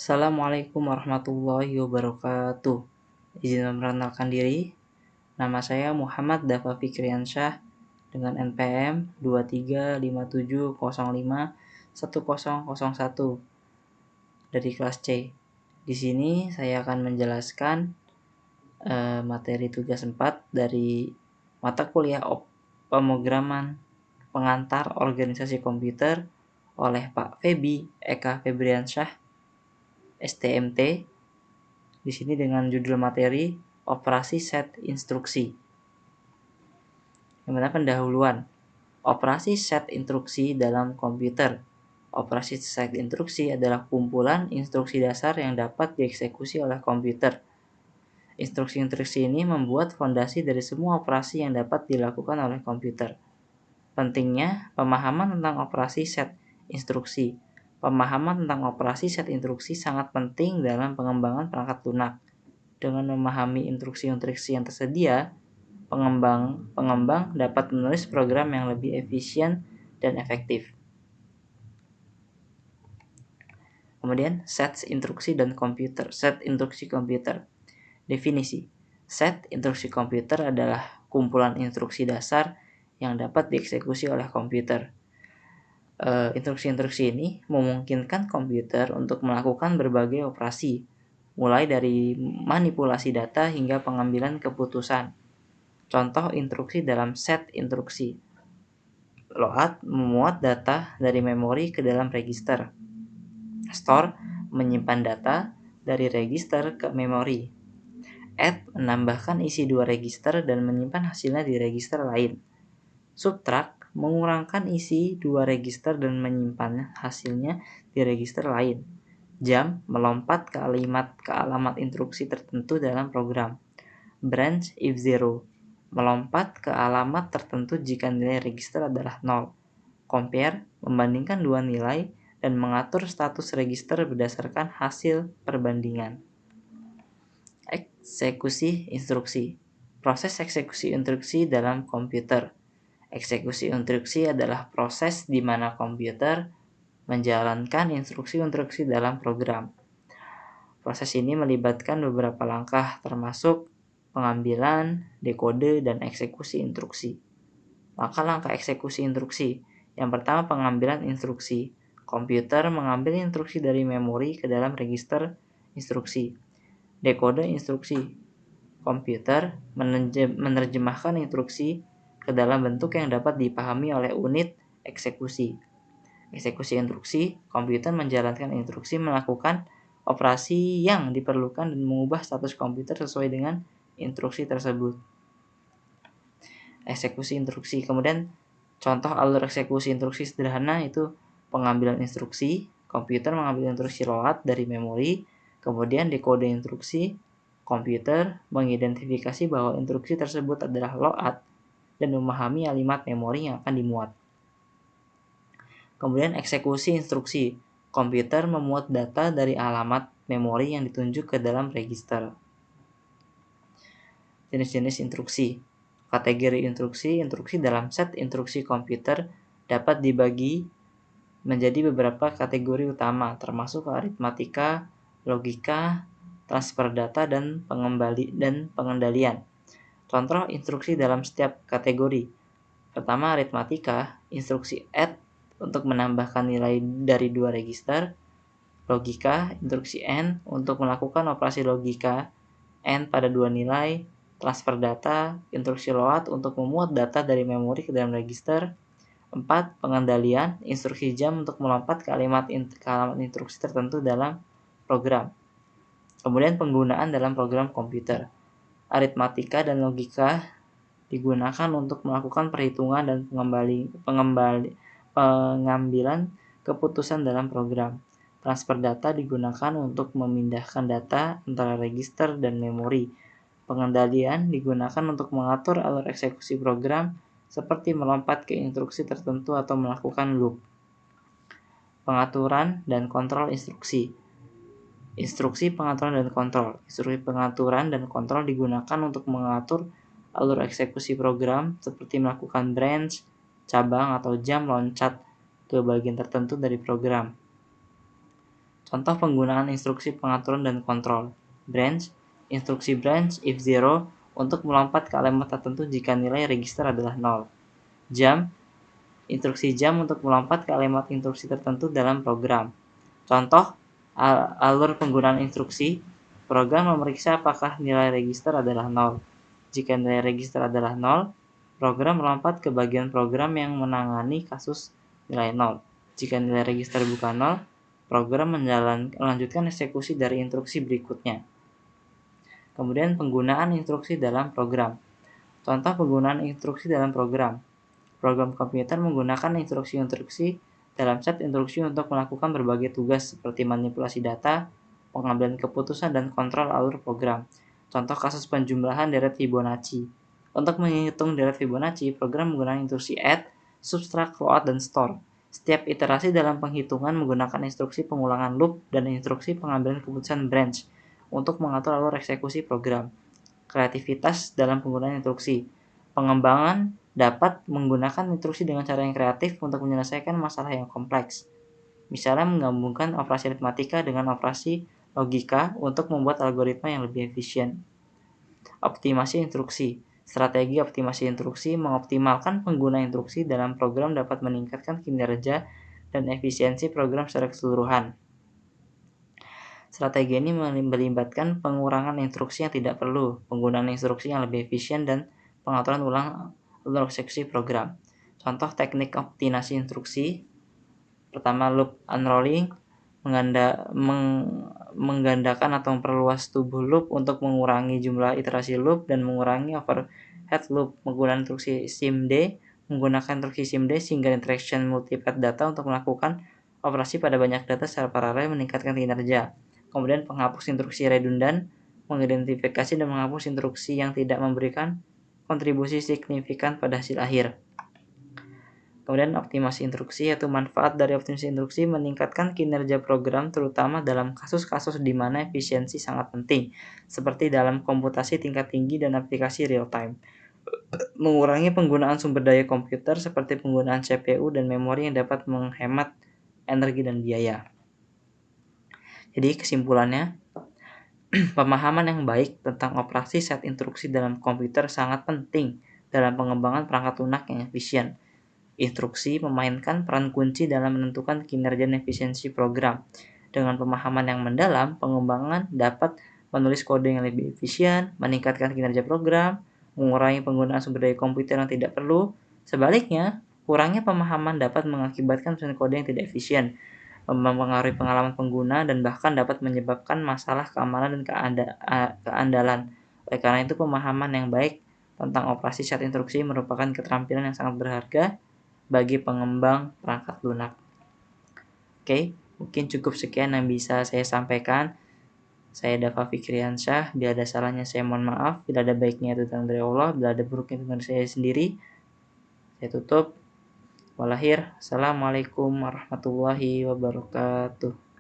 Assalamualaikum warahmatullahi wabarakatuh. Izin memperkenalkan diri, nama saya Muhammad Dafa Fikriansyah dengan NPM 2357051001 dari kelas C. Di sini saya akan menjelaskan materi tugas 4 dari mata kuliah pemrograman pengantar organisasi komputer oleh Pak Febi Eka Febriansyah STMT. Di sini dengan judul materi operasi set instruksi. Yang pertama pendahuluan. Operasi set instruksi dalam komputer. Operasi set instruksi adalah kumpulan instruksi dasar yang dapat dieksekusi oleh komputer. Instruksi-instruksi ini membuat fondasi dari semua operasi yang dapat dilakukan oleh komputer. Pentingnya pemahaman tentang operasi set instruksi. Pemahaman tentang operasi set instruksi sangat penting dalam pengembangan perangkat lunak. Dengan memahami instruksi-instruksi yang tersedia, pengembang dapat menulis program yang lebih efisien dan efektif. Kemudian, set instruksi dan komputer. Set instruksi komputer. Definisi. Set instruksi komputer adalah kumpulan instruksi dasar yang dapat dieksekusi oleh komputer. Instruksi-instruksi ini memungkinkan komputer untuk melakukan berbagai operasi, mulai dari manipulasi data hingga pengambilan keputusan. Contoh instruksi dalam set instruksi. Load memuat data dari memori ke dalam register. Store menyimpan data dari register ke memori. Add menambahkan isi dua register dan menyimpan hasilnya di register lain. Subtract mengurangkan isi dua register dan menyimpan hasilnya di register lain. Jump melompat ke alamat instruksi tertentu dalam program. Branch if zero melompat ke alamat tertentu jika nilai register adalah 0. Compare membandingkan dua nilai dan mengatur status register berdasarkan hasil perbandingan. Eksekusi instruksi. Proses eksekusi instruksi dalam komputer. Eksekusi instruksi adalah proses di mana komputer menjalankan instruksi-instruksi dalam program. Proses ini melibatkan beberapa langkah termasuk pengambilan, dekode, dan eksekusi instruksi. Langkah-langkah eksekusi instruksi. Yang pertama, pengambilan instruksi. Komputer mengambil instruksi dari memori ke dalam register instruksi. Dekode instruksi. Komputer menerjemahkan instruksi ke dalam bentuk yang dapat dipahami oleh unit eksekusi. Eksekusi instruksi, komputer menjalankan instruksi melakukan operasi yang diperlukan dan mengubah status komputer sesuai dengan instruksi tersebut. Eksekusi instruksi. Kemudian contoh alur eksekusi instruksi sederhana itu pengambilan instruksi, komputer mengambil instruksi load dari memori, kemudian dekode instruksi, komputer mengidentifikasi bahwa instruksi tersebut adalah load dan memahami alimat memori yang akan dimuat. Kemudian eksekusi instruksi, komputer memuat data dari alamat memori yang ditunjuk ke dalam register. Jenis-jenis instruksi. Kategori instruksi dalam set instruksi komputer dapat dibagi menjadi beberapa kategori utama, termasuk aritmatika, logika, transfer data, dan pengendalian. Contoh instruksi dalam setiap kategori. Pertama, aritmatika, instruksi add untuk menambahkan nilai dari dua register. Logika, instruksi AND untuk melakukan operasi logika AND pada dua nilai. Transfer data, instruksi load untuk memuat data dari memori ke dalam register. 4. Pengendalian, instruksi jump untuk melompat ke alamat instruksi tertentu dalam program. Kemudian penggunaan dalam program komputer. Aritmatika dan logika digunakan untuk melakukan perhitungan dan pengambilan keputusan dalam program. Transfer data digunakan untuk memindahkan data antara register dan memori. Pengendalian digunakan untuk mengatur alur eksekusi program seperti melompat ke instruksi tertentu atau melakukan loop. Pengaturan dan kontrol instruksi. Instruksi pengaturan dan kontrol. Instruksi pengaturan dan kontrol digunakan untuk mengatur alur eksekusi program seperti melakukan branch, cabang, atau jump loncat ke bagian tertentu dari program. Contoh penggunaan instruksi pengaturan dan kontrol. Branch, instruksi branch if zero untuk melompat ke alamat tertentu jika nilai register adalah 0. Jump, instruksi jump untuk melompat ke alamat instruksi tertentu dalam program. Contoh alur penggunaan instruksi. Program memeriksa apakah nilai register adalah 0. Jika nilai register adalah 0, program melompat ke bagian program yang menangani kasus nilai 0. Jika nilai register bukan 0, program melanjutkan eksekusi dari instruksi berikutnya. Kemudian penggunaan instruksi dalam program. Contoh penggunaan instruksi dalam program. Program komputer menggunakan instruksi-instruksi dalam set instruksi untuk melakukan berbagai tugas seperti manipulasi data, pengambilan keputusan, dan kontrol alur program. Contoh kasus penjumlahan deret Fibonacci. Untuk menghitung deret Fibonacci, program menggunakan instruksi add, subtract, float, dan store. Setiap iterasi dalam penghitungan menggunakan instruksi pengulangan loop dan instruksi pengambilan keputusan branch untuk mengatur alur eksekusi program. Kreativitas dalam penggunaan instruksi. Pengembangan dapat menggunakan instruksi dengan cara yang kreatif untuk menyelesaikan masalah yang kompleks. Misalnya menggabungkan operasi aritmatika dengan operasi logika untuk membuat algoritma yang lebih efisien. Optimasi instruksi. Strategi optimasi instruksi mengoptimalkan pengguna instruksi dalam program dapat meningkatkan kinerja dan efisiensi program secara keseluruhan. Strategi ini melibatkan pengurangan instruksi yang tidak perlu, penggunaan instruksi yang lebih efisien, dan pengaturan ulang alur eksekusi program. Contoh teknik optimasi instruksi. Pertama, loop unrolling, menggandakan atau memperluas tubuh loop untuk mengurangi jumlah iterasi loop dan mengurangi overhead loop. Menggunakan instruksi SIMD, menggunakan instruksi SIMD single interaction multipath data untuk melakukan operasi pada banyak data secara paralel meningkatkan kinerja. Kemudian penghapus instruksi redundan, mengidentifikasi dan menghapus instruksi yang tidak memberikan kontribusi signifikan pada hasil akhir. Kemudian optimasi instruksi, yaitu manfaat dari optimasi instruksi meningkatkan kinerja program terutama dalam kasus-kasus di mana efisiensi sangat penting, seperti dalam komputasi tingkat tinggi dan aplikasi real time. Mengurangi penggunaan sumber daya komputer seperti penggunaan CPU dan memori yang dapat menghemat energi dan biaya. Jadi kesimpulannya, pemahaman yang baik tentang operasi set instruksi dalam komputer sangat penting dalam pengembangan perangkat lunak yang efisien. Instruksi memainkan peran kunci dalam menentukan kinerja dan efisiensi program. Dengan pemahaman yang mendalam, pengembangan dapat menulis kode yang lebih efisien, meningkatkan kinerja program, mengurangi penggunaan sumber daya komputer yang tidak perlu. Sebaliknya, kurangnya pemahaman dapat mengakibatkan mesin kode yang tidak efisien, mempengaruhi pengalaman pengguna, dan bahkan dapat menyebabkan masalah keamanan dan keandalan. Oleh karena itu, pemahaman yang baik tentang operasi set instruksi merupakan keterampilan yang sangat berharga bagi pengembang perangkat lunak. Oke, mungkin cukup sekian yang bisa saya sampaikan. Saya Dava Fikriansyah. Bila ada salahnya saya mohon maaf. Bila ada baiknya itu datang dari Allah. Bila ada buruknya itu dari saya sendiri. Saya tutup. Walahir. Assalamualaikum warahmatullahi wabarakatuh.